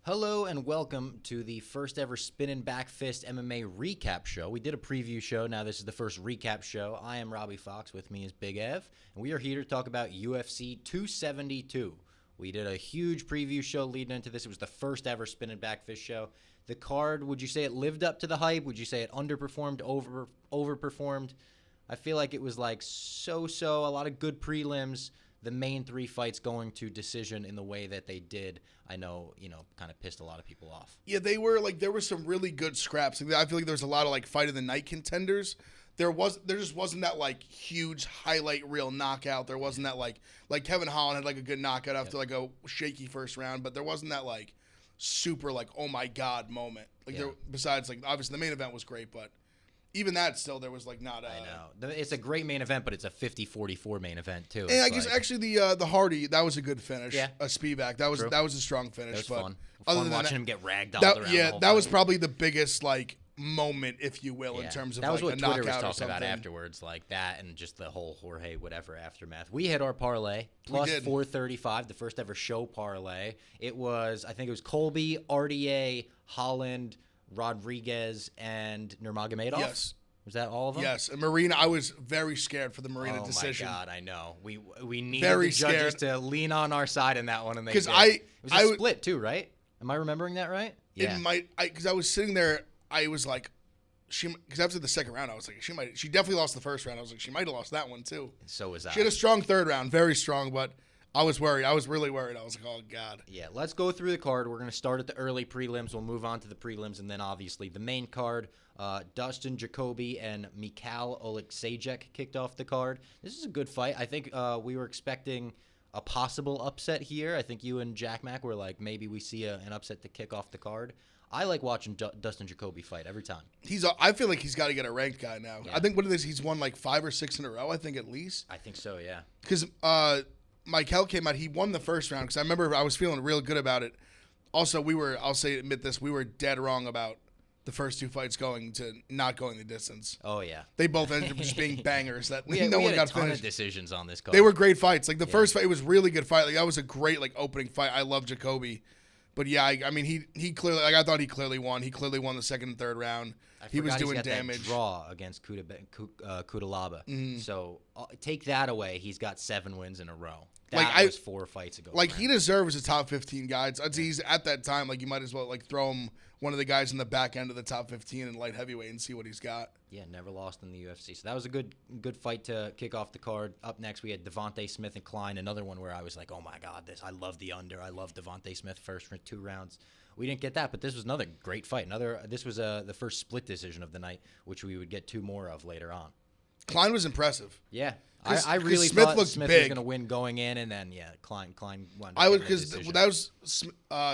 Hello and welcome to the first ever Spinnin Backfist MMA recap show. We did a preview show. Now this is the first recap show. I am Robbie Fox. With me is Big Ev. And we are here to talk about UFC 272. We did a huge preview show leading into this. It was the first ever Spinnin Backfist show. The card, would you say it lived up to the hype? Would you say it underperformed, overperformed? I feel like it was like so-so, a lot of good prelims. The main three fights going to decision in the way that they did, I know, kind of pissed a lot of people off. Yeah, they were like, there were some really good scraps. I feel like there was a lot of like fight of the night contenders. There just wasn't that like huge highlight reel knockout. There wasn't that like Kevin Holland had like a good knockout after like a shaky first round, but there wasn't that like super like, oh my God moment. Like there, besides like obviously the main event was great, but even that still there was like not a... I know. It's a great main event, but it's a 50-44 main event too. And I guess actually the Hardy, that was a good finish. Yeah. A Spivak. That was a strong finish. That was but fun. Other Fun than watching that, him get ragdolled around the whole that was fight. probably the biggest like moment, if you will, in terms of that was like what a Twitter knockout was talking or about something. afterwards, like that and just the whole Jorge whatever aftermath. We had our parlay plus did. 435, the first ever show parlay. I think it was Colby, RDA, Holland, Rodriguez, and Nurmagomedov. Yes. Was that all of them? Yes, and Marina, I was very scared for the Marina decision. Oh my God, I know. We needed Very the judges scared. to lean on our side in that one, and they did. Because it was a split too, right? Am I remembering that right? Yeah. It might, because I was sitting there, I was like, because after the second round, I was like, she definitely lost the first round. I was like, she might have lost that one too. So was I. She had a strong third round, very strong, but I was worried. I was really worried. I was like, oh God. Yeah, let's go through the card. We're going to start at the early prelims. We'll move on to the prelims, and then obviously the main card. Dustin Jacoby and Mikhail Oleksiejczuk kicked off the card. This is a good fight. I think we were expecting a possible upset here. I think you and Jack Mack were like, maybe we see an upset to kick off the card. I like watching Dustin Jacoby fight every time. I feel like he's got to get a ranked guy now. Yeah. I think he's won like 5 or 6 in a row, I think at least. I think so, yeah. Because Mikhail came out, he won the first round because I remember I was feeling real good about it. Also, we were dead wrong about the first 2 fights not going the distance. Oh, yeah. They both ended up just being bangers that we no one had got a ton finished. of decisions on this card. They were great fights. Like the first fight, it was a really good fight. Like that was a great like opening fight. I love Jacoby. But yeah, I mean he clearly, like I thought he clearly won. He clearly won the second and third round. He was doing he's got damage. That draw against Kudalaba. Mm-hmm. So take that away. He's got 7 wins in a row. Like, That was 4 fights ago. Like he deserves a top 15 guy. I'd say he's at that time. Like you might as well like throw him one of the guys in the back end of the top 15 in light heavyweight and see what he's got. Yeah, never lost in the UFC. So that was a good fight to kick off the card. Up next, we had Devontae Smith and Klein, another one where I was like, oh my God, I love the under. I love Devontae Smith first for 2 rounds. We didn't get that, but this was another great fight. This was the first split decision of the night, which we would get 2 more of later on. Klein was impressive. Yeah. I really Smith thought looked Smith big. was going to win going in, and then, Klein won. I was, because that was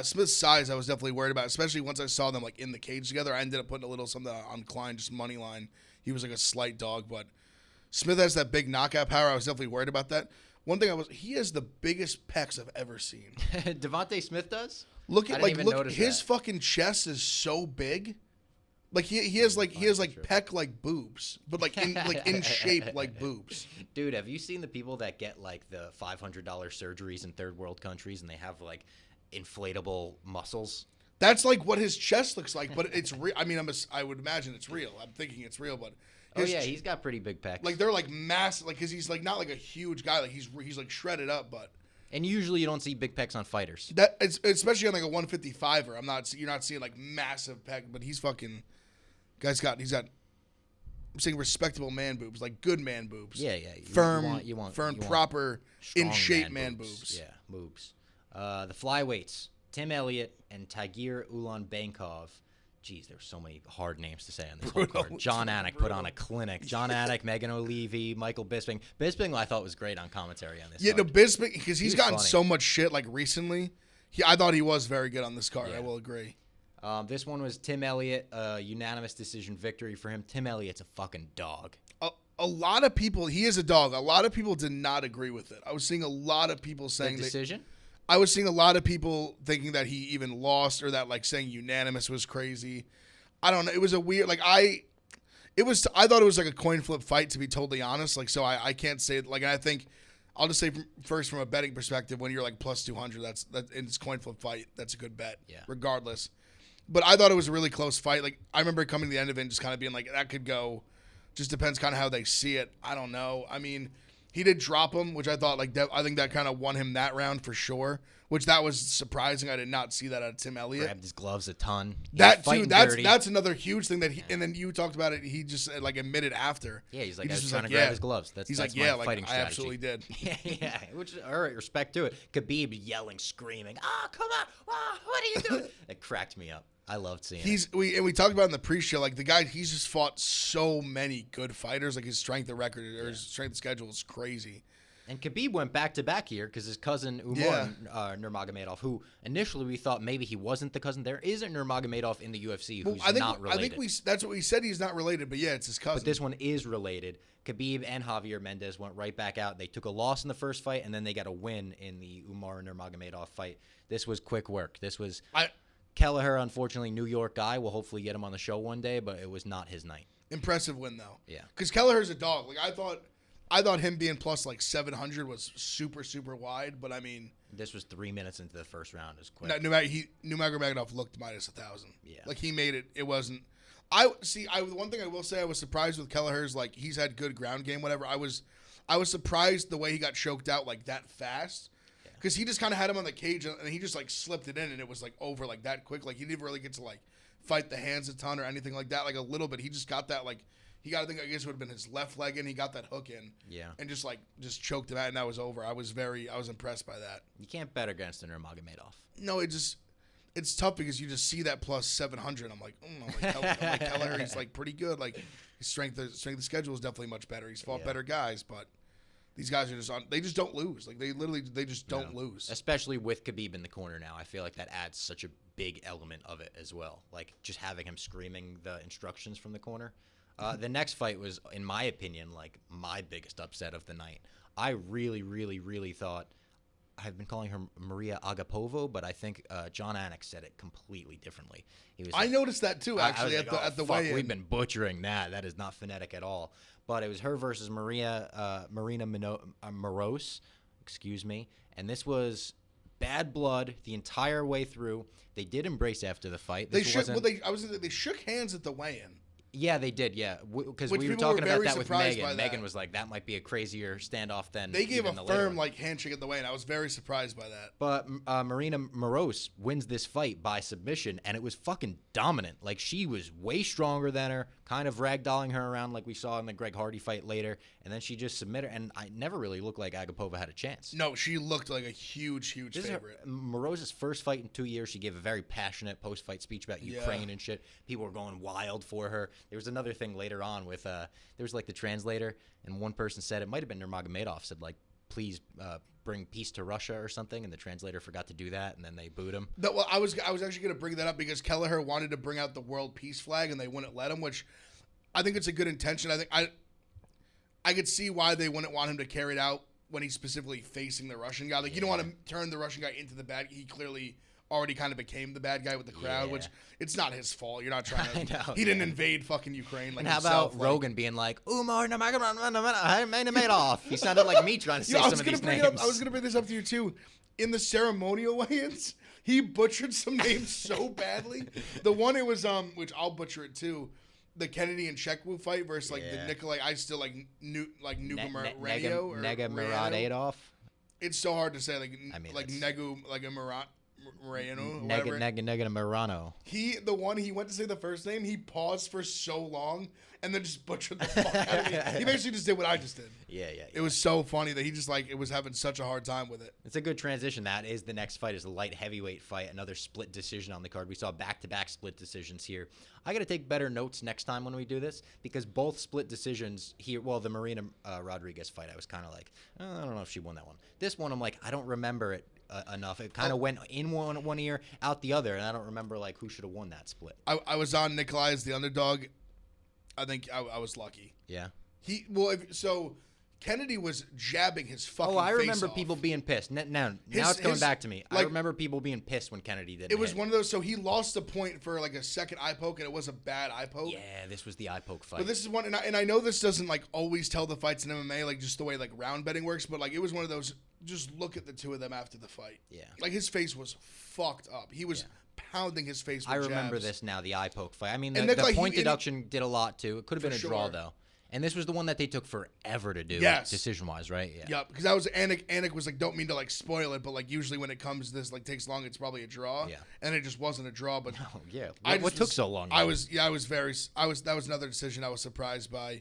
Smith's size I was definitely worried about, especially once I saw them like in the cage together. I ended up putting a little something on Klein, just money line. He was like a slight dog, but Smith has that big knockout power. I was definitely worried about that. One thing he has the biggest pecs I've ever seen. Devontae Smith does? Look his fucking chest is so big. Like he has pec like boobs, but like in shape like boobs. Dude, have you seen the people that get like the $500 surgeries in third world countries and they have like inflatable muscles? That's like what his chest looks like, but it's real. I mean, I would imagine it's real. I'm thinking it's real, but he's got pretty big pecs. Like they're like massive, like because he's like not like a huge guy, like he's like shredded up, but. And usually you don't see big pecs on fighters. That it's especially on like a 155er. You're not seeing like massive pec, but he's fucking. He's got. I'm saying respectable man boobs, like good man boobs. Yeah. You want proper, in shape man boobs. Yeah, boobs. The flyweights: Tim Elliott and Tagir Ulanbekov. Jeez, there's so many hard names to say on this whole card. John Anik put on a clinic. John Anik, Megan O'Leary, Michael Bisping. Bisping, I thought was great on commentary on this. Yeah, card. no, Bisping, because he's gotten funny. so much shit like recently. I thought he was very good on this card. Yeah. I will agree. This one was Tim Elliott, unanimous decision victory for him. Tim Elliott's a fucking dog. A lot of people, he is a dog. A lot of people did not agree with it. I was seeing a lot of people saying the decision. I was seeing a lot of people thinking that he even lost, or that like saying unanimous was crazy. I don't know. It was a weird, like I thought it was like a coin flip fight, to be totally honest. Like, so I can't say it. Like, I think I'll just say first from a betting perspective, when you're like plus 200, that in this coin flip fight, that's a good bet. Yeah. Regardless. But I thought it was a really close fight. Like I remember coming to the end of it and just kind of being like, that could go. Just depends kind of how they see it. I don't know. I mean, he did drop him, which I thought I think that kind of won him that round for sure. Which that was surprising. I did not see that out of Tim Elliott. Grabbed his gloves a ton. That too. That's another huge thing that he, and then you talked about it. He just like admitted after. Yeah, he's like, I was trying to grab his gloves. That's my fighting strategy. I absolutely did. Yeah. Which, all right, respect to it. Khabib yelling, screaming, come on, what are you doing? It cracked me up. I loved seeing it. We talked about in the pre-show, like the guy, he's just fought so many good fighters. Like his strength of record or his strength of schedule is crazy. And Khabib went back-to-back here because his cousin Umar Nurmagomedov, who initially we thought maybe he wasn't the cousin. There is a Nurmagomedov in the UFC who's not related. I think that's what we said. He's not related, but yeah, it's his cousin. But this one is related. Khabib and Javier Mendez went right back out. They took a loss in the first fight, and then they got a win in the Umar Nurmagomedov fight. This was quick work. This was Kelleher, unfortunately, New York guy. We'll hopefully get him on the show one day, but it was not his night. Impressive win, though. Yeah. Because Kelleher's a dog. Like I thought him being plus like 700 was super, super wide, but I mean, this was 3 minutes into the first round. Is quick. Nurmagomedov looked minus 1,000. Yeah, like he made it. It wasn't. One thing I will say, I was surprised with Kelleher's. Like he's had good ground game, whatever. I was surprised the way he got choked out like that fast, because he just kind of had him on the cage and he just like slipped it in and it was like over like that quick. Like he didn't really get to like fight the hands a ton or anything like that. Like a little bit. He just got that like. He got, I guess it would have been his left leg in. He got that hook in. Yeah. And just choked him out, and that was over. I was impressed by that. You can't bet against an Nurmagomedov. No, it's tough because you just see that plus 700. I'm like, Kelleher, he's like pretty good. Like his strength of schedule is definitely much better. He's fought better guys, but these guys are they just don't lose. Like they just don't lose. Especially with Khabib in the corner now. I feel like that adds such a big element of it as well. Like just having him screaming the instructions from the corner. The next fight was, in my opinion, like my biggest upset of the night. I really, really, really thought, I've been calling her Maria Agapova, but I think John Anik said it completely differly. I noticed that too, actually, at the weigh-in. We've been butchering that. That is not phonetic at all. But it was her versus Marina Moraes, excuse me. And this was bad blood the entire way through. They did embrace after the fight. They shook hands at the weigh-in. Yeah, they did. Yeah, because we were talking about that with Megan. Megan was like, "That might be a crazier standoff than." They gave a firm handshake at the weigh-in. I was very surprised by that. But Marina Moraes wins this fight by submission, and it was fucking dominant. Like she was way stronger than her, kind of ragdolling her around like we saw in the Greg Hardy fight later, and then she just submitted. And I never really looked like Agapova had a chance. No, she looked like a huge favorite. Moraes' first fight in 2 years. She gave a very passionate post-fight speech about Ukraine and shit. People were going wild for her. There was another thing later on with there was like the translator, and one person said, it might have been Nurmagomedov, said like, please bring peace to Russia or something, and the translator forgot to do that, and then they booed him. No, well, I was actually going to bring that up because Kelleher wanted to bring out the world peace flag, and they wouldn't let him, which I think it's a good intention. I think I could see why they wouldn't want him to carry it out when he's specifically facing the Russian guy. Like you don't want to turn the Russian guy into the bad. He clearly already kind of became the bad guy with the crowd, which it's not his fault. You're not trying to. He didn't invade fucking Ukraine. Like and how about Rogan being like, Umar Nurmagomedov? He sounded like me trying to say some of these names. I was gonna bring this up to you too. In the ceremonial weigh-ins, he butchered some names so badly. The one it was which I'll butcher it too. The Kennedy and Chekwu fight versus like the Nikolai. I still like Nega. It's so hard to say Negu like a Murat. Moreno, Nega Marano. He went to say the first name. He paused for so long and then just butchered the fuck out of me. He basically just did what I just did. Yeah. It was so funny that he just it was having such a hard time with it. It's a good transition. That is the next fight is a light heavyweight fight. Another split decision on the card. We saw back-to-back split decisions here. I got to take better notes next time when we do this because both split decisions here. Well, the Marina Rodriguez fight, I was kind of like, I don't know if she won that one. This one, I'm like, I don't remember it enough. It kind of went in one ear, out the other, and I don't remember like who should have won that split. I was on Nikolai as the underdog. I think I was lucky. Yeah. Kennedy was jabbing his fucking I face remember off. people being pissed. Now it's coming back to me. I remember people being pissed when Kennedy did it. It was one of those, so he lost the point for like a second eye poke, and it was a bad eye poke. Yeah, this was the eye poke fight. But this is one, and I know this doesn't like always tell the fights in MMA, like just the way like round betting works, but like it was one of those, just look at the two of them after the fight. Yeah. Like his face was fucked up. He was pounding his face with I remember jabs. this now, the eye poke fight. I mean, And the like point deduction did a lot too. It could have been a draw sure. though. And this was the one that they took forever to do, Yes. decision-wise, right? Yeah. Yep, because that was Anik was like, don't mean to like spoil it, but like usually when it comes to this like takes long, it's probably a draw. Yeah. And it just wasn't a draw, but Oh, yeah. I What just took was- so long? that was another decision I was surprised by.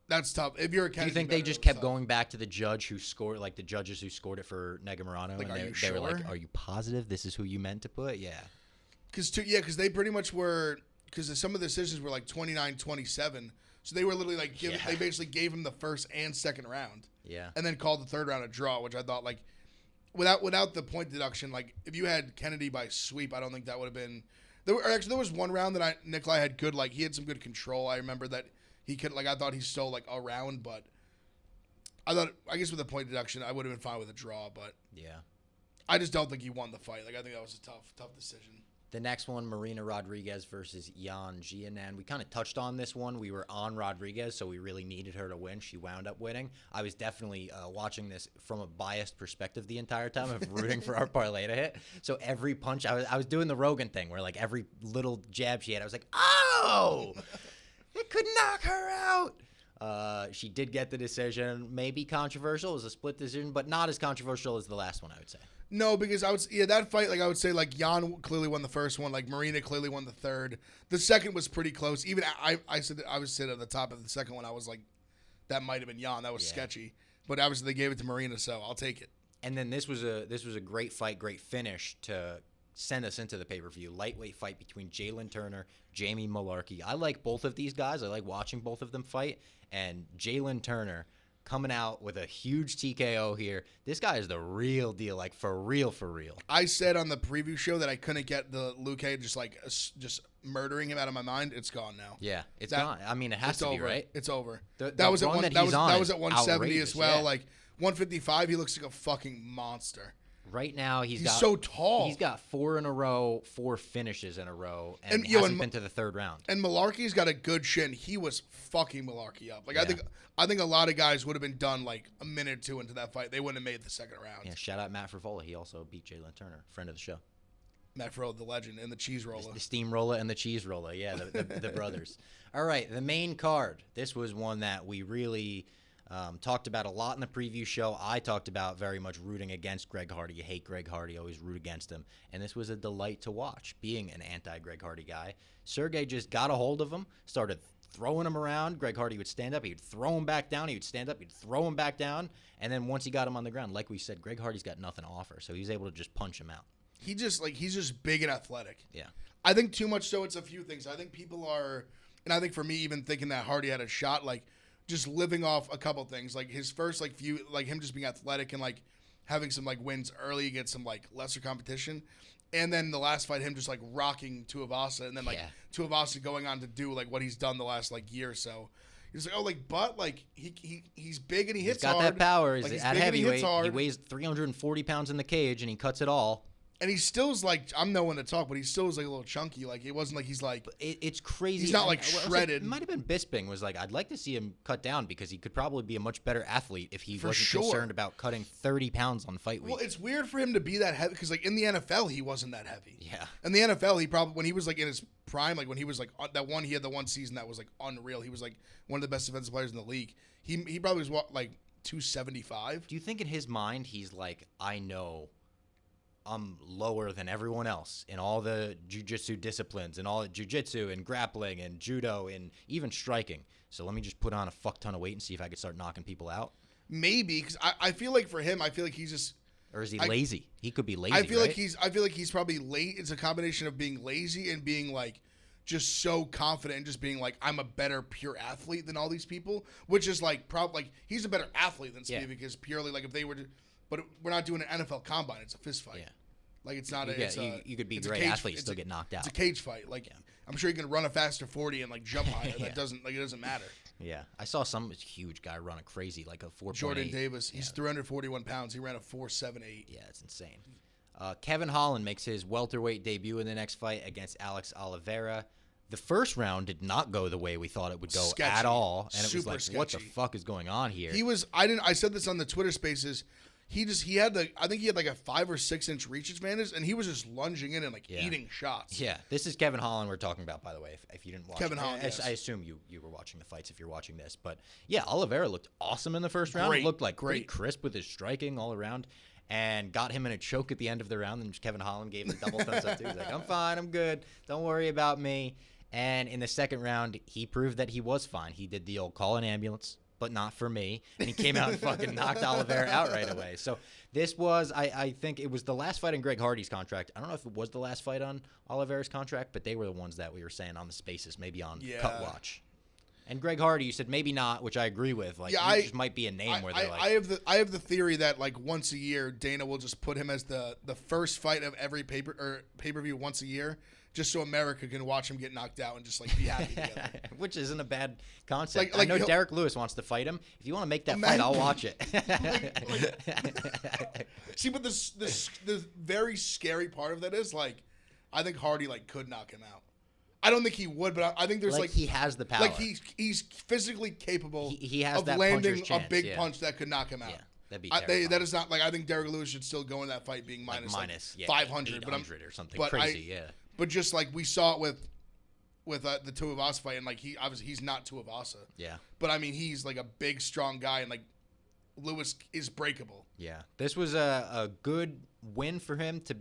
That's tough. If you're a Do Kennedy you think they bettor, just it was kept tough. going back to the judge who scored, like the judges who scored it for Negamorano? Like, and are they, you they were like, sure? are you positive this is who you meant to put? Yeah. Because they pretty much were, because some of the decisions were like 29-27. So they were literally like, they basically gave him the first and second round. Yeah. And then called the third round a draw, which I thought like, without the point deduction, like if you had Kennedy by sweep, I don't think that would have been. There was one round that Nikolai had good, like he had some good control. I remember that he could, like I thought he stole like a round, but I guess with the point deduction, I would have been fine with a draw, but Yeah. I just don't think he won the fight. Like I think that was a tough decision. The next one, Marina Rodriguez versus Giannan. We kind of touched on this one. We were on Rodriguez, so we really needed her to win. She wound up winning. I was definitely watching this from a biased perspective the entire time of rooting for our parlay to hit. So every punch, I was doing the Rogan thing where like every little jab she had, I was like, oh, it could knock her out. She did get the decision. Maybe controversial. It was a split decision, but not as controversial as the last one, I would say. No, because that fight, like I would say, like Jan clearly won the first one, like Marina clearly won the third. The second was pretty close. Even I was sitting at the top of the second one. I was like, that might have been Jan. That was sketchy. But obviously they gave it to Marina, so I'll take it. And then this was a great fight, great finish to send us into the pay-per-view. Lightweight fight between Jalen Turner, Jamie Malarkey. I like both of these guys. I like watching both of them fight. And Jalen Turner coming out with a huge TKO here. This guy is the real deal, like for real. I said on the preview show that I couldn't get the Luke just murdering him out of my mind. It's gone now. Yeah, it's gone. I mean, it has to be, right? It's over. The that was at run one. that he's on That was is at 170 as well. outrageous, yeah. Like 155, he looks like a fucking monster. Right now, he's got so tall. He's got 4 in a row, 4 finishes in a row, and yo, hasn't been to the third round. And Malarkey's got a good shin. He was fucking Malarkey up. Like Yeah. I think a lot of guys would have been done like a minute or two into that fight. They wouldn't have made the second round. Yeah, shout out Matt Frivola. He also beat Jalen Turner, friend of the show. Matt Fro, the legend, and the cheese roller. The steamroller and the cheese roller. Yeah, the brothers. All right, the main card. This was one that we really talked about a lot in the preview show. I talked about very much rooting against Greg Hardy. You hate Greg Hardy, always root against him. And this was a delight to watch, being an anti-Greg Hardy guy. Sergey just got a hold of him, started throwing him around. Greg Hardy would stand up. He would throw him back down. He would stand up. He'd throw him back down. And then once he got him on the ground, like we said, Greg Hardy's got nothing to offer. So he was able to just punch him out. He's just big and athletic. Yeah. I think too much so it's a few things. I think people are, and I think for me, even thinking that Hardy had a shot, like just living off a couple things. Like his first few, like him just being athletic and like having some like wins early against some like lesser competition. And then the last fight, him just like rocking Tuivasa, and then like Tuivasa going on to do like what he's done the last like year or so. He's like, but like he's big and he hits hard. He's got that power. Like, He's he's at big and he hits heavyweight. hard. He weighs 340 pounds in the cage, and he cuts it all. And he still's like, I'm no one to talk, but he still is like a little chunky. Like it wasn't like he's like. It's crazy. He's not like It shredded. might have been Bisping was like, I'd like to see him cut down because he could probably be a much better athlete if he wasn't concerned about cutting 30 pounds on fight week. Well, it's weird for him to be that heavy because like in the NFL he wasn't that heavy. Yeah. In the NFL he probably when he was like in his prime, like when he was like he had the one season that was like unreal. He was like one of the best defensive players in the league. He probably was like 275. Do you think in his mind he's like, I know I'm lower than everyone else in all the jiu-jitsu disciplines and all jiu-jitsu and grappling and judo and even striking. So let me just put on a fuck ton of weight and see if I could start knocking people out. Maybe because I feel like for him, I feel like he's just. Or is he lazy? He could be lazy. I feel right? like he's probably late. It's a combination of being lazy and being like just so confident and just being like I'm a better pure athlete than all these people, which is like probably like he's a better athlete than Steve because purely like if they were to. But we're not doing an NFL combine. It's a fist fight. Yeah. Like it's not you could be a great athlete, still get knocked out. It's a cage fight. Like I'm sure he can run a faster 40 and like jump higher. Yeah. It doesn't matter. Yeah, I saw some huge guy running crazy, like a 4.8. Jordan Davis, he's 341 pounds. He ran a 4.78. Yeah, it's insane. Kevin Holland makes his welterweight debut in the next fight against Alex Oliveira. The first round did not go the way we thought it would go at all, and it was like, what the fuck is going on here? I said this on the Twitter Spaces. I think he had like a 5 or 6 inch reach advantage, and he was just lunging in and like eating shots. Yeah, this is Kevin Holland we're talking about, by the way. If you didn't watch Kevin Holland, yes. I assume you were watching the fights if you're watching this, but yeah, Oliveira looked awesome in the first round. It looked like pretty crisp with his striking all around, and got him in a choke at the end of the round. And Kevin Holland gave him a double thumbs up too. He's like, "I'm fine, I'm good. Don't worry about me." And in the second round, he proved that he was fine. He did the old call an ambulance, but not for me. And he came out and fucking knocked Oliveira out right away. So this was, I think it was the last fight in Greg Hardy's contract. I don't know if it was the last fight on Oliveira's contract, but they were the ones that we were saying on the Spaces, maybe on Cut Watch. And Greg Hardy, you said maybe not, which I agree with. Like, he just might be a name where they're like. I have the theory that like once a year, Dana will just put him as the first fight of every pay-per-view once a year, just so America can watch him get knocked out and just like be happy together. Which isn't a bad concept. I know Derek Lewis wants to fight him. If you want to make that fight, I'll watch it. See, but the very scary part of that is like, I think Hardy like could knock him out. I don't think he would, but I think there's like he has the power. Like he's physically capable he has of that landing chance, a big punch that could knock him out. Yeah, that'd be terrifying. That is not like I think Derek Lewis should still go in that fight being minus 500, but or something crazy. But just like we saw it with the Tuivasa fight, and like he's not Tuivasa. Yeah. But I mean he's like a big strong guy, and like Lewis is breakable. Yeah, this was a good win for him to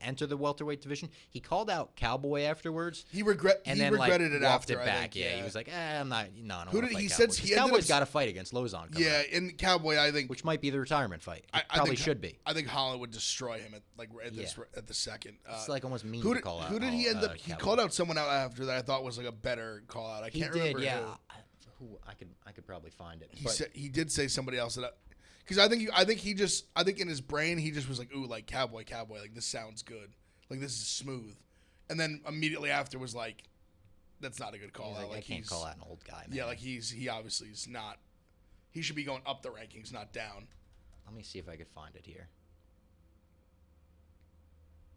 enter the welterweight division. He called out Cowboy afterwards. He regretted it walked after. it back. He was like, I'm not. No, I don't Who want did to he fight said? Cowboy's got a fight against Lozon. Yeah, and Cowboy, I think, which might be the retirement fight. Probably should be. I think Holland would destroy him at the second. It's like almost mean to call out. Who did he end up? He called out someone out after that I thought was like a better call out. I can't remember. Yeah. Who I could probably find it. He did say somebody else that. Because I think in his brain he just was like, ooh, like cowboy, like this sounds good, like this is smooth, and then immediately after was like, that's not a good call out. Like I can't call out an old guy, man. Yeah, like he obviously is not. He should be going up the rankings, not down. Let me see if I could find it here.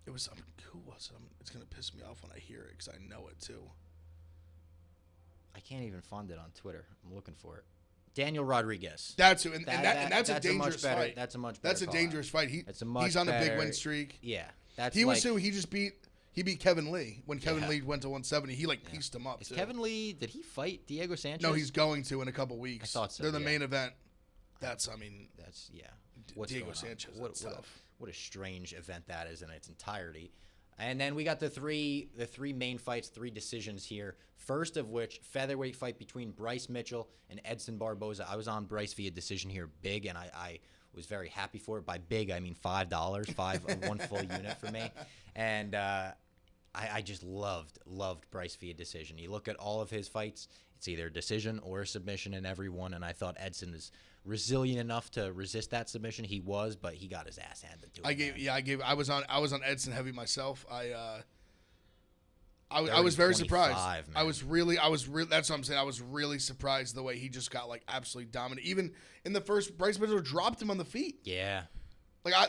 It was who was it? It's gonna piss me off when I hear it because I know it too. I can't even find it on Twitter. I'm looking for it. Daniel Rodriguez. That's who, and that's a dangerous fight. That's a much better. That's a dangerous fight. He's on a big win streak. Yeah, he beat Kevin Lee when Kevin Lee went to 170. He pieced him up. Kevin Lee, did he fight Diego Sanchez? No, he's going to in a couple weeks. I thought so. They're the main event. That's What's Diego Sanchez. What a strange event that is in its entirety. And then we got the three main fights, 3 decisions here. First of which, featherweight fight between Bryce Mitchell and Edson Barboza. I was on Bryce via decision here, big, and I was very happy for it. By big, I mean $5, one full unit for me. And I just loved Bryce via decision. You look at all of his fights, it's either a decision or a submission in every one, and I thought Edson is resilient enough to resist that submission. He was, but he got his ass handed to him. I was on Edson heavy myself. I was very surprised. Man. I was really that's what I'm saying. I was really surprised the way he just got like absolutely dominant. Even in the first, Bryce Mitchell dropped him on the feet. Yeah.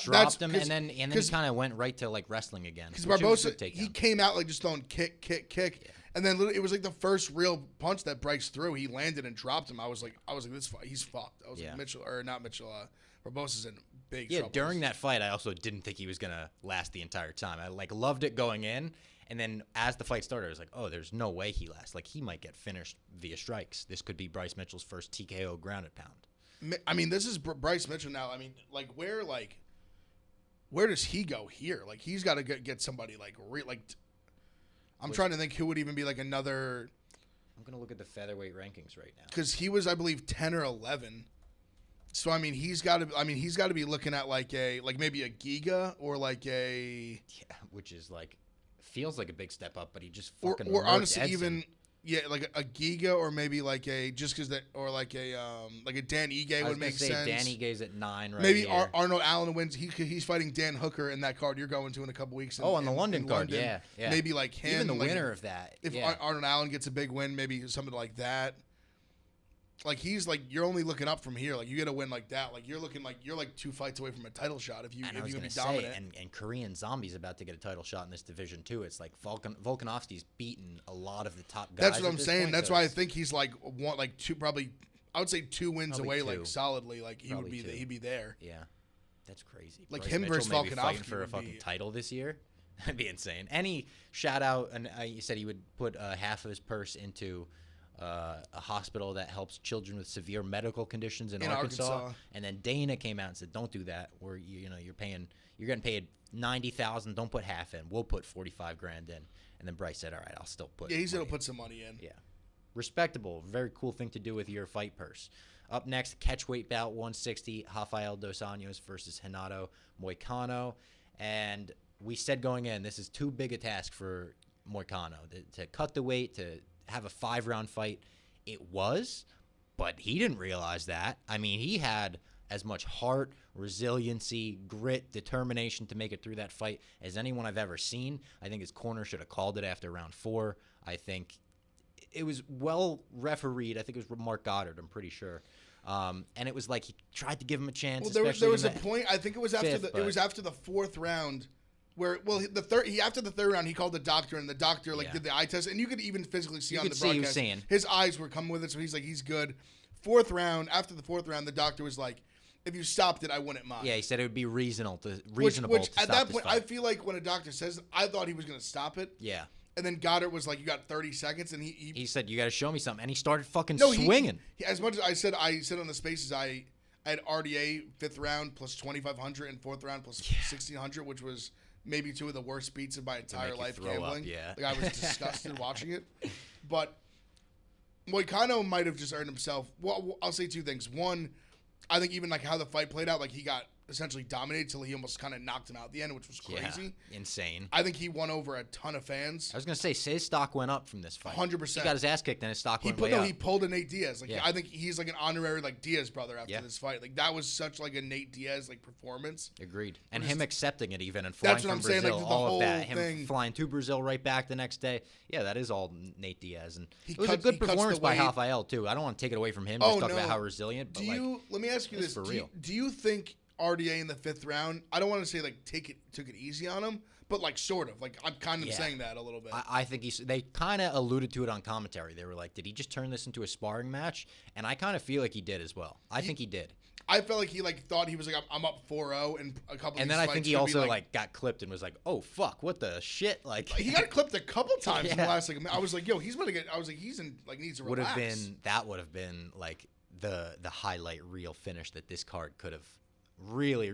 Dropped him, and then he kind of went right to like wrestling again. Because Barboza, he came out like just throwing kick, yeah. and then it was like the first real punch that Bryce threw. He landed and dropped him. I was like, this fight, he's fucked. I was like, Barboza's in big trouble. Yeah, during that fight, I also didn't think he was gonna last the entire time. I loved it going in, and then as the fight started, I was like, oh, there's no way he lasts. Like he might get finished via strikes. This could be Bryce Mitchell's first TKO grounded pound. I mean, this is Bryce Mitchell now. I mean, where does he go here? Like he's got to get somebody I'm trying to think who would even be like another. I'm gonna look at the featherweight rankings right now because he was, I believe, 10 or 11. So I mean, he's got to be looking at maybe a Giga or which is feels like a big step up, but he just fucking or honestly Edson. Yeah, like a Giga or maybe like a just because that or like a Dan Ige would make sense. Dan Ige's at 9 right Maybe here. Arnold Allen wins. He's fighting Dan Hooker in that card you're going to in a couple weeks. On the London card, yeah. Maybe like him. Even the like, winner of that. If Arnold Allen gets a big win, maybe something like that. Like he's like you're only looking up from here. Like you get a win like that. Like you're looking like you're like 2 fights away from a title shot if you and I was be gonna dominant. Say, and Korean Zombie's about to get a title shot in this division too. It's like Volkanovski's beaten a lot of the top guys. That's what I'm saying. Point, That's so why I think he's like two probably. I would say 2 wins away, 2. like solidly. Like he would be 2. he'd be there. Yeah, that's crazy. Like Bryce him Mitchell versus maybe Volkanovski fighting for a would fucking be- title this year. That'd be insane. Any shout out, and you said he would put half of his purse into a hospital that helps children with severe medical conditions in Arkansas. And then Dana came out and said, "Don't do that. Where you're getting paid $90,000. Don't put half in. We'll put $45,000 in." And then Bryce said, "All right, I'll still put." Yeah, he said he'll money put some money in. Yeah, respectable. Very cool thing to do with your fight purse. Up next, catchweight bout 160, Rafael dos Anjos versus Renato Moycano. And we said going in, this is too big a task for Moycano to cut the weight, to have a 5-round fight. It was, but he didn't realize that. I mean, he had as much heart, resiliency, grit, determination to make it through that fight as anyone I've ever seen. I think his corner should have called it after round 4. I think it was well refereed. I think it was Mark Goddard, I'm pretty sure. And it was like he tried to give him a chance. Well, there was a point. I think it was after it was after the 4th round. Where after the 3rd round he called the doctor and the doctor did the eye test and you could even physically see on the broadcast his eyes were coming with it, so he's like he's good. 4th round, after the 4th round, the doctor was like, if you stopped it, I wouldn't mind. Yeah, he said it would be reasonable to which to at stop that this point fight. I feel like when a doctor says, I thought he was going to stop it. Yeah. And then Goddard was like, you got 30 seconds, and he said, you got to show me something, and he started fucking swinging. As much as I said on the spaces, I had RDA 5th round plus 2,500 and 4th round plus 1,600, which was maybe 2 of the worst beats of my entire life gambling. Like I was disgusted watching it. But Moycano might have just earned himself. Well, I'll say 2 things. One, I think even like how the fight played out, like he got essentially dominated till he almost kind of knocked him out at the end, which was crazy. Yeah, insane. I think he won over a ton of fans. I was going to say, his stock went up from this fight. 100%. He got his ass kicked and his stock went way up. He pulled a Nate Diaz. I think he's like an honorary Diaz brother after this fight. Like that was such like a Nate Diaz performance. Agreed. And him accepting it even and flying from Brazil, saying, all of that. Him flying to Brazil right back the next day. Yeah, that is all Nate Diaz. And it was a good performance by Rafael too. I don't want to take it away from him. Just talk about how resilient. But let me ask you this. Do you think RDA in the 5th round, I don't want to say took it easy on him, but sort of. I'm kind of saying that a little bit. I think they kind of alluded to it on commentary. They were like, did he just turn this into a sparring match? And I kind of feel like he did as well. I think he did. I felt like he thought he was I'm up 4-0 and a couple. And then I think he also got clipped and was like, oh fuck, what the shit? He got clipped a couple times in the last I was like, yo, he's gonna get. I was like, he's in needs to relax. That would have been the highlight reel finish that this card could have really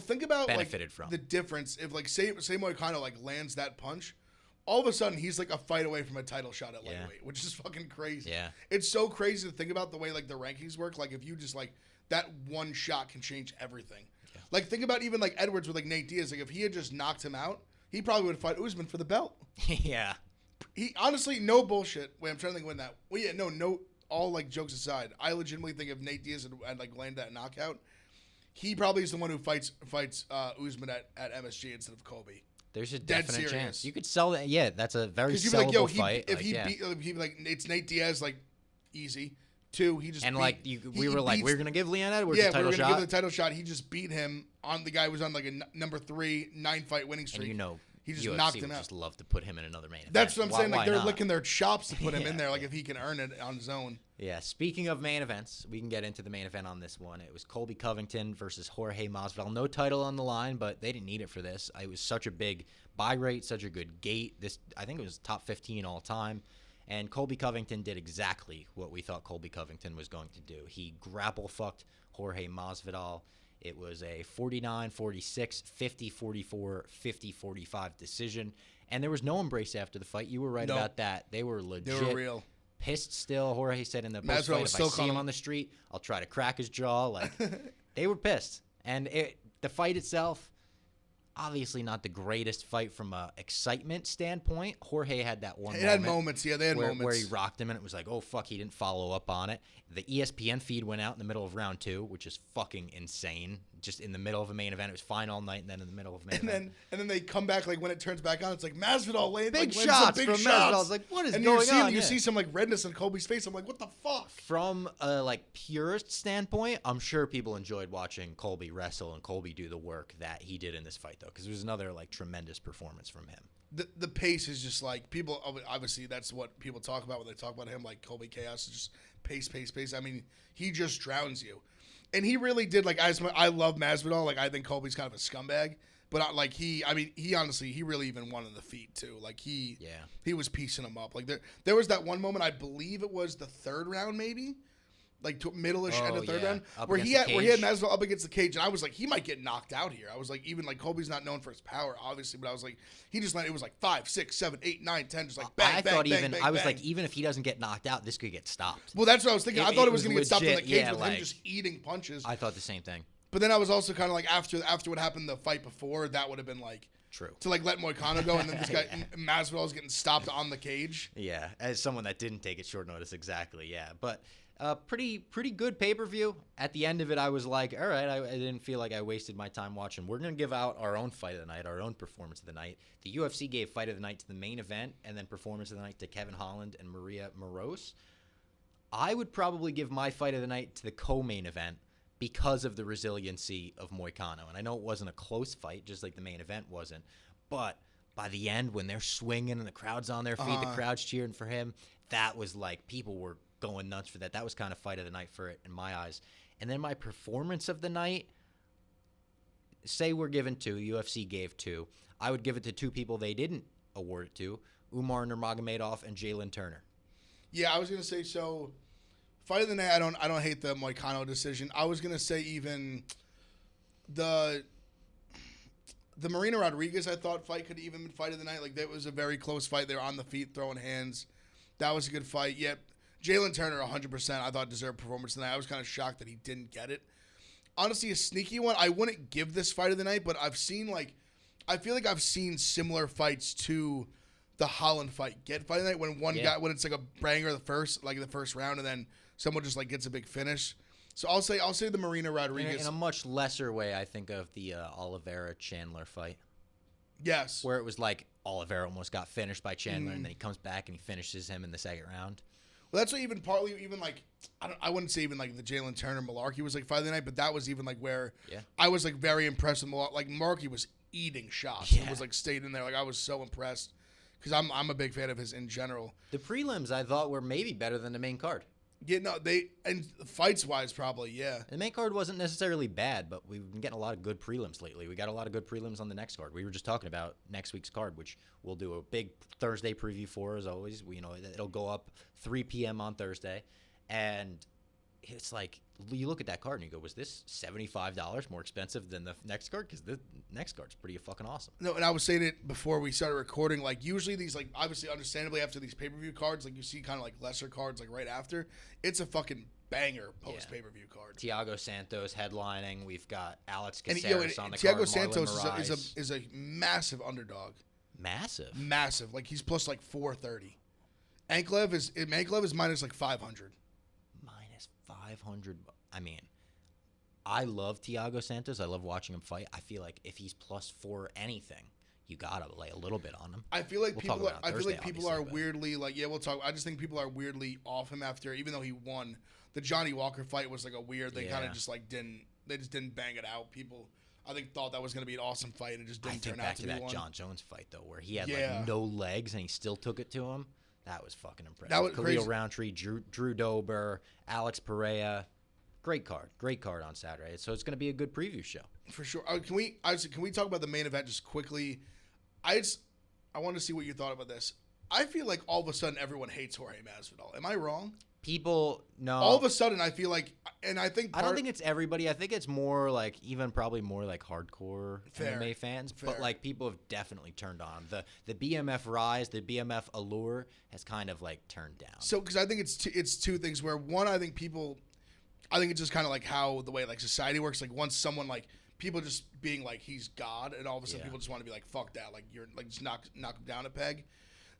think about benefited from the difference if say Moycano lands that punch, all of a sudden he's a fight away from a title shot at lightweight, which is fucking crazy. Yeah, it's so crazy to think about the way the rankings work. If you just that one shot can change everything. Yeah. Think about even Edwards with Nate Diaz. If he had just knocked him out, he probably would fight Usman for the belt. Yeah, he honestly, no bullshit. Wait, I'm trying to think when that. Well, yeah, no. All jokes aside, I legitimately think if Nate Diaz had landed that knockout, he probably is the one who fights Usman at MSG instead of Colby. There's a definite chance. You could sell that. Yeah, that's a very sellable fight. If he beat, he'd be it's Nate Diaz, easy. 2, he just and beat, we were we're gonna give Leon Edwards a title shot. Yeah, we were gonna give the title shot. He just beat him on the guy who was on a number 3 9-fight winning streak. And he just UFC knocked him would out. Just love to put him in another main event. That's what I'm saying. They're not? licking their chops to put him in there. If he can earn it on his own. Yeah. Speaking of main events, we can get into the main event on this one. It was Colby Covington versus Jorge Masvidal. No title on the line, but they didn't need it for this. It was such a big buy rate, such a good gate. I think it was top 15 all time. And Colby Covington did exactly what we thought Colby Covington was going to do. He grapple fucked Jorge Masvidal. It was a 49-46, 50-44, 50-45 decision. And there was no embrace after the fight. You were right about that. They were legit. They were real. Pissed still. Jorge said in the post-fight, if I see him on the street, I'll try to crack his jaw. They were pissed. And the fight itself, Obviously not the greatest fight from a excitement standpoint. Jorge had that one It moment. had moments, yeah, they had moments. Where he rocked him, and it was like, oh, fuck, he didn't follow up on it. The ESPN feed went out in the middle of round 2, which is fucking insane. Just in the middle of a main event. It was fine all night, and then in the middle of a main event. And then they come back, like, when it turns back on, it's like, Masvidal lands Big some shots big from shots. Masvidal. I was like, what is and going on? You see some, like, redness on Colby's face. I'm like, what the fuck? From a, like, purist standpoint, I'm sure people enjoyed watching Colby wrestle and Colby do the work that he did in this fight, though, because it was another, like, tremendous performance from him. The pace is just, like, people, obviously, that's what people talk about when they talk about him, like, Colby Chaos is just pace. I mean, he just drowns you. And he really did, like, I love Masvidal. Like, I think Colby's kind of a scumbag. But, he honestly, he really even won on the feet, too. Like, he was piecing him up. Like, there was that one moment, I believe it was the third round, maybe? Like, middle-ish end of third round, where he had Masvidal up against the cage, and I was like, he might get knocked out here. I was like, even, like, Colby's not known for his power, obviously, but I was like, he just, it was like 5, 6, 7, 8, 9, 10, just like bang, I was like, even if he doesn't get knocked out, this could get stopped. Well, that's what I was thinking. I thought it was going to get stopped in the cage with like, him just eating punches. I thought the same thing. But then I was also kind of like, after what happened the fight before, that would have been like, true. To like let Moycano go, and then this guy Masvidal's getting stopped on the cage. Yeah, as someone that didn't take it short notice, exactly. Yeah, but pretty good pay-per-view. At the end of it, I was like, all right, I didn't feel like I wasted my time watching. We're gonna give out our own fight of the night, our own performance of the night. The UFC gave fight of the night to the main event, and then performance of the night to Kevin Holland and Maria Moraes. I would probably give my fight of the night to the co-main event, because of the resiliency of Moycano. And I know it wasn't a close fight, just like the main event wasn't. But by the end, when they're swinging and the crowd's on their feet, the crowd's cheering for him, that was like, people were going nuts for that. That was kind of fight of the night for it in my eyes. And then my performance of the night, say we're given 2, UFC gave 2. I would give it to 2 people they didn't award it to, Umar Nurmagomedov and Jalen Turner. Yeah, I was going to say, so... Fight of the night, I don't hate the Moycano decision. I was gonna say even the Marina Rodriguez, I thought fight could even been fight of the night. Like, that was a very close fight. They were on the feet throwing hands. That was a good fight. Yep, Jalen Turner 100% I thought deserved performance tonight. I was kind of shocked that he didn't get it. Honestly, a sneaky one. I wouldn't give this fight of the night, but I feel like I've seen similar fights to the Holland fight get fight of the night when one guy, when it's like a banger the first round, and then someone just like gets a big finish. So I'll say the Marina Rodriguez. In a much lesser way, I think of the Oliveira Chandler fight. Yes. Where it was like Oliveira almost got finished by Chandler, and then he comes back and he finishes him in the second round. Well, that's what even like, I wouldn't say even like the Jalen Turner Malarkey was like fight of the night, but that was even like where I was like very impressed with Malarkey. Like, Malarkey was eating shots. It was like stayed in there. Like, I was so impressed because I'm a big fan of his in general. The prelims I thought were maybe better than the main card. Yeah, no, and fights wise probably, yeah. The main card wasn't necessarily bad, but we've been getting a lot of good prelims lately. We got a lot of good prelims on the next card. We were just talking about next week's card, which we'll do a big Thursday preview for, as always. It'll go up 3 p.m. on Thursday, and it's like, you look at that card and you go, was this $75 more expensive than the next card? Because the next card's pretty fucking awesome. No, and I was saying it before we started recording, like, usually these, like, obviously, understandably, after these pay-per-view cards, like, you see kind of, like, lesser cards, like, right after. It's a fucking banger post-pay-per-view card. Thiago Santos headlining. We've got Alex Caceres on the card. Thiago Santos is a massive underdog. Massive? Like, he's plus, like, 430. Anklev is minus, like, 500. 500. I mean, I love Thiago Santos. I love watching him fight. I feel like if he's plus 4 anything, you gotta lay a little bit on him. I feel like people are weirdly like, we'll talk. I just think people are weirdly off him after, even though he won. The Johnny Walker fight was like a weird. They kind of just like didn't bang it out. People, I think, thought that was going to be an awesome fight, and it just didn't turn out to be one. Back to that John Jones fight though, where he had like no legs and he still took it to him. That was fucking impressive. That was Khalil crazy. Roundtree, Drew Dober, Alex Pereira. Great card on Saturday. So it's going to be a good preview show. For sure. Can we talk about the main event just quickly? I want to see what you thought about this. I feel like all of a sudden everyone hates Jorge Masvidal. Am I wrong? People, no. All of a sudden I feel like, and I think I don't think it's everybody. I think it's more like, even probably more like hardcore MMA fans. Fair. But like, people have definitely turned on. The BMF rise, the BMF allure has kind of like turned down. So, because I think it's two things where, one, I think it's just kind of like how the way like society works. Like, once someone like people just being like he's God, and all of a sudden Yeah. people just want to be like fuck that, like you're like just knock him down a peg.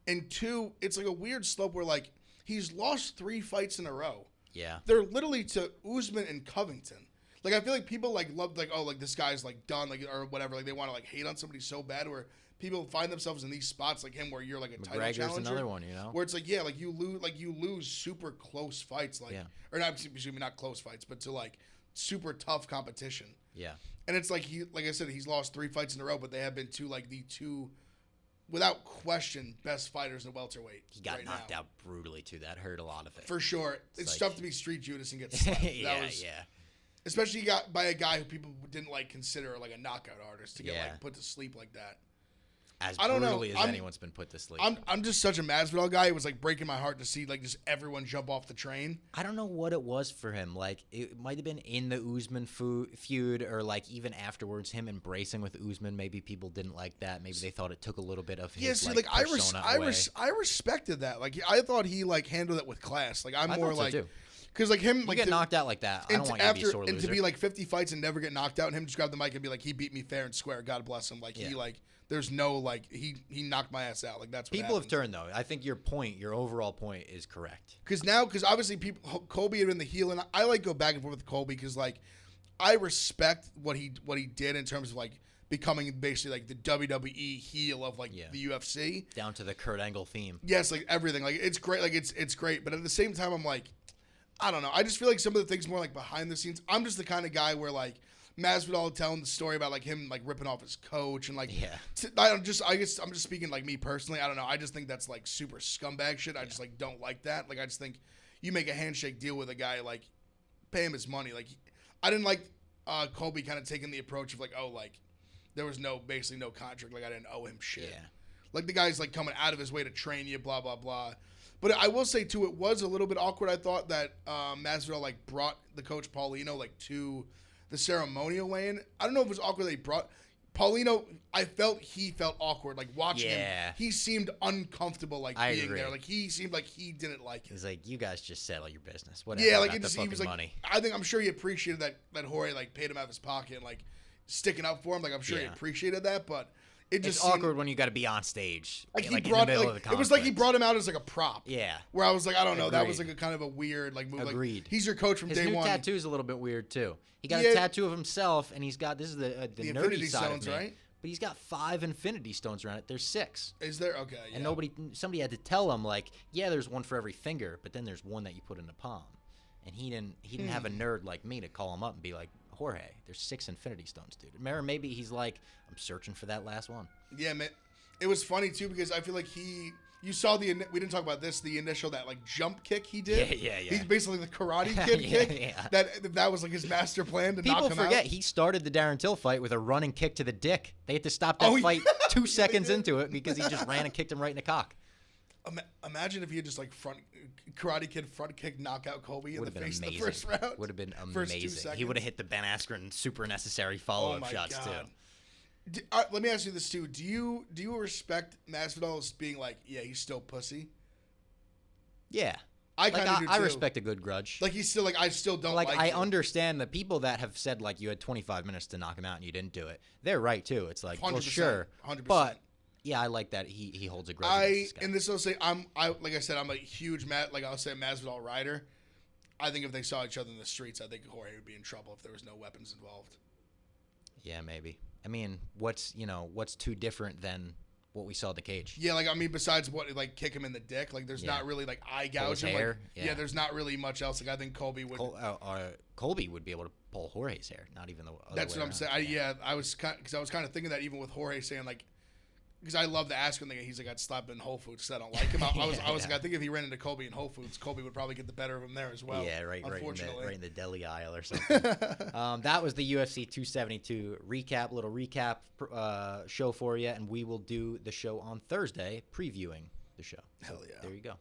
And two, it's like a weird slope where like he's lost 3 fights in a row. Yeah. They're literally to Usman and Covington. Like I feel like people like love like oh like this guy's like done like or whatever, like they want to like hate on somebody so bad where people find themselves in these spots like him where you're like a title McGregor's challenger. another one, you know. Where it's like yeah, like you lose super close fights like or not excuse me, not close fights, but to like super tough competition. Yeah. And it's like like I said, he's lost 3 fights in a row, but they have been the two without question best fighters in welterweight. He got knocked out brutally too. That hurt a lot of it. For sure. It's like, tough to be Street Judas and get slapped. yeah. Especially got by a guy who people didn't like consider like a knockout artist to get like put to sleep like that. As I don't brutally know. as anyone's been put to sleep. I'm just such a Masvidal guy. It was like breaking my heart to see like just everyone jump off the train. I don't know what it was for him. Like it might have been in the Usman feud, or like even afterwards, him embracing with Usman. Maybe people didn't like that. Maybe they thought it took a little bit of his persona away. I respected that. Like I thought he like handled it with class. Like I'm more like. Too. Because like him, you like get knocked out like that. I don't want you to be a sore loser. And to be like 50 fights and never get knocked out, and him just grab the mic and be like, he beat me fair and square. God bless him. Like he like, there's no like he knocked my ass out. Like that's what people have turned though. I think your overall point is correct. Because obviously Colby had been the heel, and I like go back and forth with Colby because like I respect what he did in terms of like becoming basically like the WWE heel of like the UFC down to the Kurt Angle theme. Yes, like everything. Like it's great. Like it's great. But at the same time, I'm like. I don't know. I just feel like some of the things more like behind the scenes. I'm just the kind of guy where like Masvidal telling the story about like him like ripping off his coach and like I guess I'm just speaking like me personally. I don't know. I just think that's like super scumbag shit. I just like don't like that. Like I just think you make a handshake deal with a guy, like pay him his money. Like I didn't like Colby kind of taking the approach of like like there was basically no contract. Like I didn't owe him shit. Yeah. Like the guy's like coming out of his way to train you. Blah blah blah. But I will say, too, it was a little bit awkward. I thought that Masvidal, like, brought the coach Paulino, like, to the ceremonial weigh-in. I don't know if it was awkward that he brought Paulino. He felt awkward, like, watching him. He seemed uncomfortable, like, being there. Like, he seemed like he didn't like it. He's like, you guys just settle your business. Whatever. Yeah, like, he was like, money. I'm sure he appreciated that Jorge, like, paid him out of his pocket and, like, sticking up for him. Like, I'm sure he appreciated that, but... It's awkward when you got to be on stage. Like in the middle of the conference. It was like he brought him out as like a prop. Yeah. Where I was like, I don't know. That was like a kind of a weird like move. Agreed. Like, he's your coach from day one. His new tattoo is a little bit weird too. He got a tattoo of himself, and he's got this is the nerdy Infinity side Stones, of me. right? But he's got 5 Infinity Stones around it. There's 6. Is there? Okay. And somebody had to tell him like, yeah, there's one for every finger, but then there's one that you put in the palm. And he didn't have a nerd like me to call him up and be like, Jorge, there's 6 Infinity Stones, dude. Or maybe he's like, I'm searching for that last one. Yeah, man. It was funny too because I feel like you saw we didn't talk about this, the initial that like jump kick he did. Yeah. He's basically the Karate Kid kick. Yeah. That was like his master plan to knock him out. People forget he started the Darren Till fight with a running kick to the dick. They had to stop that fight 2 seconds into it because he just ran and kicked him right in the cock. Imagine if he had just like Karate Kid front kick knockout Colby in the face in the first round. Would have been amazing. He would have hit the Ben Askren super necessary follow-up shots too. Let me ask you this too: Do you respect Masvidal as being like, yeah, he's still pussy? Yeah, I kind of do too. I respect a good grudge. Like he's still like I still don't like. I understand the people that have said like you had 25 minutes to knock him out and you didn't do it. They're right too. It's like, well, sure, 100%. But yeah, I like that he holds a grudge. And this will say like I said, I'm a huge I'll say Masvidal rider. I think if they saw each other in the streets, I think Jorge would be in trouble if there was no weapons involved. Yeah, maybe. I mean, what's too different than what we saw in the cage? Yeah, like I mean, besides what like kick him in the dick, like there's not really like eye gouging. Hair. Like, yeah, there's not really much else. Like I think Colby would. Colby would be able to pull Jorge's hair, not even the other That's way what I'm saying. I was kind of thinking that even with Jorge saying like. Because I love the Askren thing. He's like, I'd slap in Whole Foods because I don't like him. I was like, I think if he ran into Colby in Whole Foods, Colby would probably get the better of him there as well. Yeah, right in the deli aisle or something. That was the UFC 272 little recap show for you, and we will do the show on Thursday, previewing the show. Hell yeah. There you go.